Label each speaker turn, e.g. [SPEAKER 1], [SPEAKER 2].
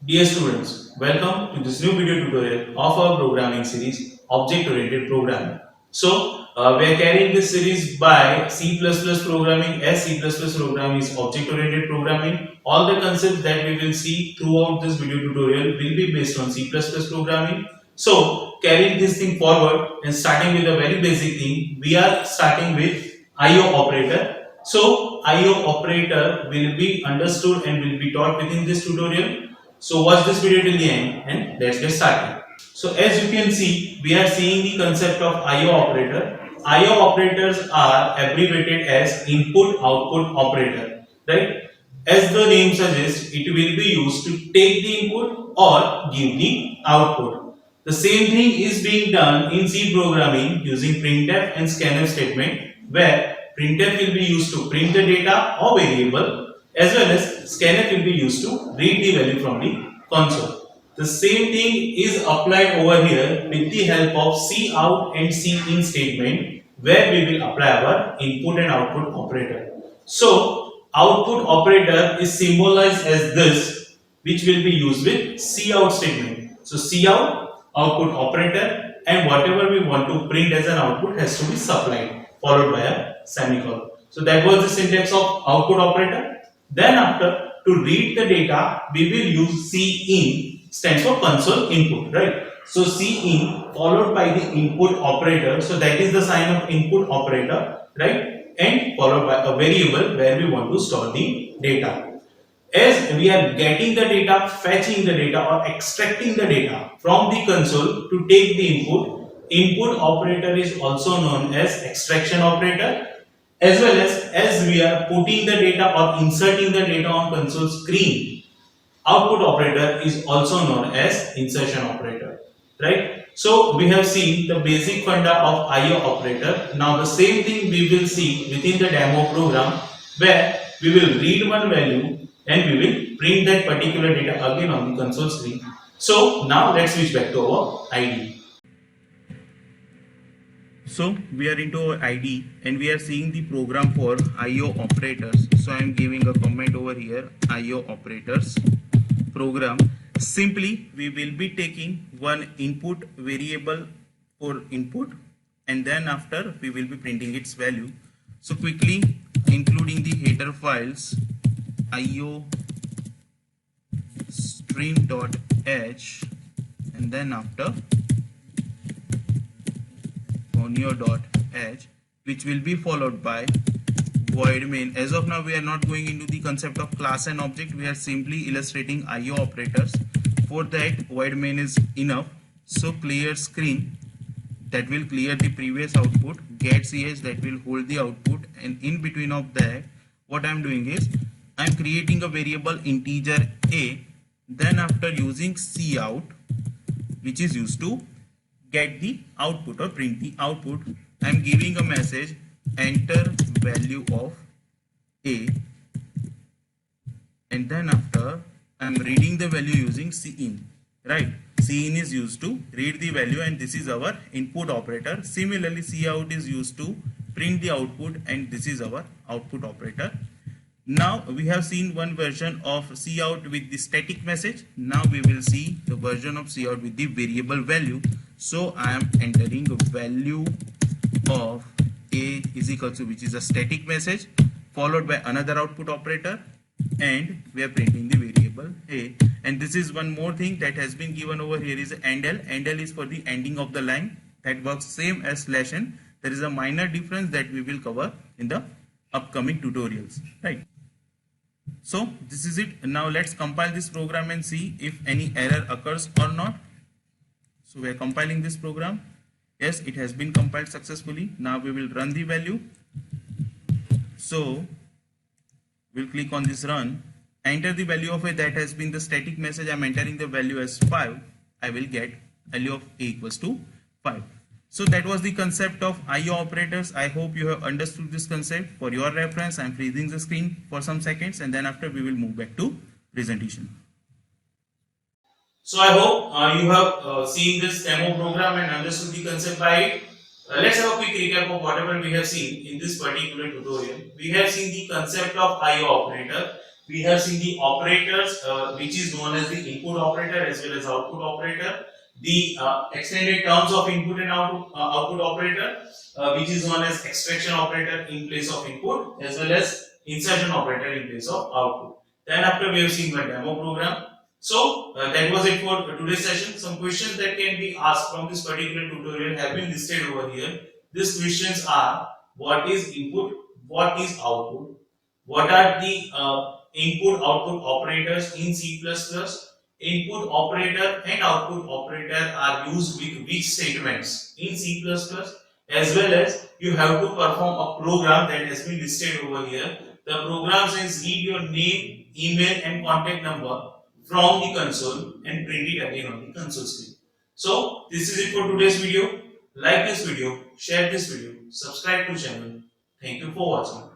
[SPEAKER 1] Dear students, welcome to this new video tutorial of our programming series Object Oriented Programming. We are carrying this series by C++ programming as C++ programming is object oriented programming. All the concepts that we will see throughout this video tutorial will be based on C++ programming. So, carrying this thing forward and starting with a very basic thing, we are starting with IO operator. So, IO operator will be understood and will be taught within this tutorial. So watch this video till the end and let's get started. So as you can see, we are seeing the concept of IO operator. IO operators are abbreviated as input output operator, right? As the name suggests, it will be used to take the input or give the output. The same thing is being done in C programming using printf and scanf statement, where printf will be used to print the data or variable, as well as scanf will be used to read the value from the console. The same thing is applied over here with the help of cout and cin statement, where we will apply our input and output operator. So output operator is symbolized as this, which will be used with cout statement. So cout output operator, and whatever we want to print as an output has to be supplied, followed by a semicolon. So that was the syntax of output operator. Then after, to read the data, we will use cin, stands for console input, right? So cin followed by the input operator. So that is the sign of input operator, right? And followed by a variable where we want to store the data. As we are getting the data, fetching the data or extracting the data from the console to take the input operator is also known as extraction operator, as well as we are putting the data or inserting the data on console screen, output operator is also known as insertion operator, right? So we have seen the basic funda of IO operator. Now the same thing we will see within the demo program, where we will read one value and we will print that particular data again on the console screen. So now let's switch back to our IDE. So we are into our IDE and we are seeing the program for IO operators. So I am giving a comment over here, IO operators program. Simply we will be taking one input variable for input, and then after we will be printing its value. So quickly, including the header files IO stream.h, and then after onio.h, which will be followed by void main. As of now, we are not going into the concept of class and object. We are simply illustrating IO operators. For that, void main is enough. So clear screen, that will clear the previous output, get ch, that will hold the output, and in between of that, what I am doing is I am creating a variable integer a. Then after using cout, which is used to get the output or print the output, I am giving a message enter value of a, and then after I am reading the value using cin, right? Cin is used to read the value, and this is our input operator. Similarly, cout is used to print the output, and this is our output operator. Now we have seen one version of cout with the static message. Now we will see the version of cout with the variable value. So I am entering a value of a is equal to, which is a static message, followed by another output operator, and we are printing the variable a. And this is one more thing that has been given over here is endl. Endl is for the ending of the line. That works same as /n. There is a minor difference that we will cover in the upcoming tutorials, right? So this is it. Now let's compile this program and see if any error occurs or not. So we are compiling this program. Yes, it has been compiled successfully. Now we will run the value. So we'll click on this run, enter the value of a, that has been the static message. I'm entering the value as 5. I will get value of a equals to 5. So that was the concept of IO operators. I hope you have understood this concept. For your reference, I'm freezing the screen for some seconds, and then after we will move back to presentation. So I hope you have seen this demo program and understood the concept by it. Let's have a quick recap of whatever we have seen in this particular tutorial. We have seen the concept of IO operator. We have seen the operators, which is known as the input operator as well as output operator. The extended terms of input and output operator, which is known as extraction operator in place of input as well as insertion operator in place of output. Then after we have seen the demo program. So that was it for today's session. Some questions that can be asked from this particular tutorial have been listed over here. These questions are: what is input? What is output? What are the input output operators in C++? Input operator and output operator are used with which statements in C++? As well as you have to perform a program that has been listed over here. The program says read your name, email and contact number from the console and print it again on the console screen. So this is it for today's video. Like this video, share this video, subscribe to channel. Thank you for watching.